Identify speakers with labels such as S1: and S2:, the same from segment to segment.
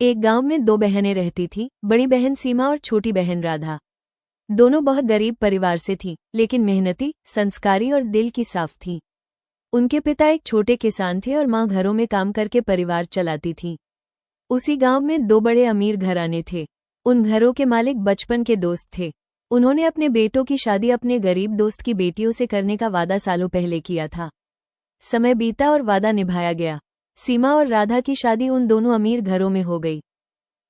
S1: एक गांव में दो बहनें रहती थीं, बड़ी बहन सीमा और छोटी बहन राधा। दोनों बहुत गरीब परिवार से थीं, लेकिन मेहनती, संस्कारी और दिल की साफ थीं। उनके पिता एक छोटे किसान थे और माँ घरों में काम करके परिवार चलाती थी। उसी गांव में दो बड़े अमीर घराने थे। उन घरों के मालिक बचपन के दोस्त थे। उन्होंने अपने बेटों की शादी अपने गरीब दोस्त की बेटियों से करने का वादा सालों पहले किया था। समय बीता और वादा निभाया गया। सीमा और राधा की शादी उन दोनों अमीर घरों में हो गई।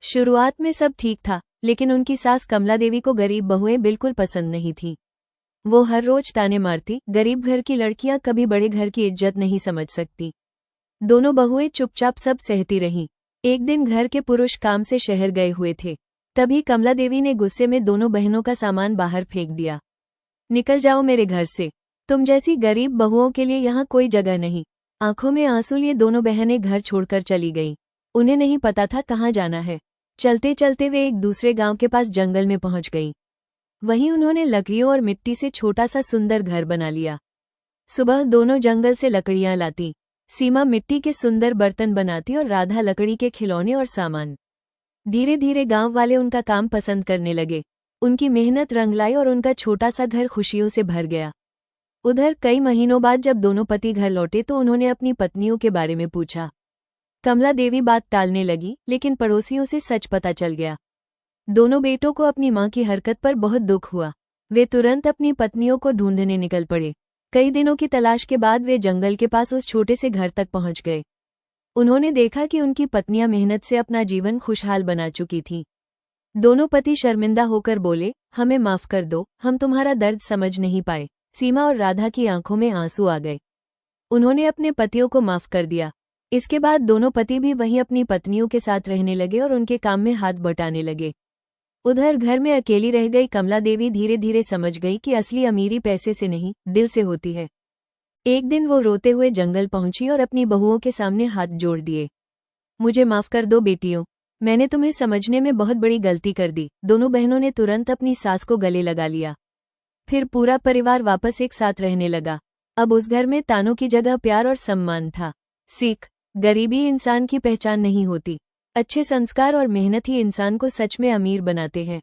S1: शुरुआत में सब ठीक था, लेकिन उनकी सास कमला देवी को गरीब बहुएं बिल्कुल पसंद नहीं थी। वो हर रोज ताने मारती, गरीब घर की लड़कियां कभी बड़े घर की इज्जत नहीं समझ सकती। दोनों बहुएं चुपचाप सब सहती रहीं। एक दिन घर के पुरुष काम से शहर गए हुए थे। तभी कमला देवी ने गुस्से में दोनों बहनों का सामान बाहर फेंक दिया। निकल जाओ मेरे घर से, तुम जैसी गरीब बहुओं के लिए यहाँ कोई जगह नहीं। आंखों में आंसू लिए दोनों बहनें घर छोड़कर चली गईं। उन्हें नहीं पता था कहाँ जाना है। चलते चलते वे एक दूसरे गांव के पास जंगल में पहुंच गईं। वहीं उन्होंने लकड़ियों और मिट्टी से छोटा सा सुंदर घर बना लिया। सुबह दोनों जंगल से लकड़ियां लाती। सीमा मिट्टी के सुंदर बर्तन बनाती और राधा लकड़ी के खिलौने और सामान। धीरे धीरे गांव वाले उनका काम पसंद करने लगे। उनकी मेहनत रंग लाई और उनका छोटा सा घर खुशियों से भर गया। उधर कई महीनों बाद जब दोनों पति घर लौटे तो उन्होंने अपनी पत्नियों के बारे में पूछा। कमला देवी बात टालने लगी, लेकिन पड़ोसियों से सच पता चल गया। दोनों बेटों को अपनी मां की हरकत पर बहुत दुख हुआ। वे तुरंत अपनी पत्नियों को ढूंढने निकल पड़े। कई दिनों की तलाश के बाद वे जंगल के पास उस छोटे से घर तक पहुंच गए। उन्होंने देखा कि उनकी पत्नियां मेहनत से अपना जीवन खुशहाल बना चुकी थीं। दोनों पति शर्मिंदा होकर बोले, हमें माफ कर दो, हम तुम्हारा दर्द समझ नहीं पाए। सीमा और राधा की आंखों में आंसू आ गए। उन्होंने अपने पतियों को माफ कर दिया। इसके बाद दोनों पति भी वहीं अपनी पत्नियों के साथ रहने लगे और उनके काम में हाथ बटाने लगे। उधर घर में अकेली रह गई कमला देवी धीरे धीरे समझ गई कि असली अमीरी पैसे से नहीं, दिल से होती है। एक दिन वो रोते हुए जंगल पहुंची और अपनी बहुओं के सामने हाथ जोड़ दिए। मुझे माफ कर दो बेटियों, मैंने तुम्हें समझने में बहुत बड़ी गलती कर दी। दोनों बहनों ने तुरंत अपनी सास को गले लगा लिया। फिर पूरा परिवार वापस एक साथ रहने लगा। अब उस घर में तानों की जगह प्यार और सम्मान था। सीख, गरीबी इंसान की पहचान नहीं होती। अच्छे संस्कार और मेहनत ही इंसान को सच में अमीर बनाते हैं।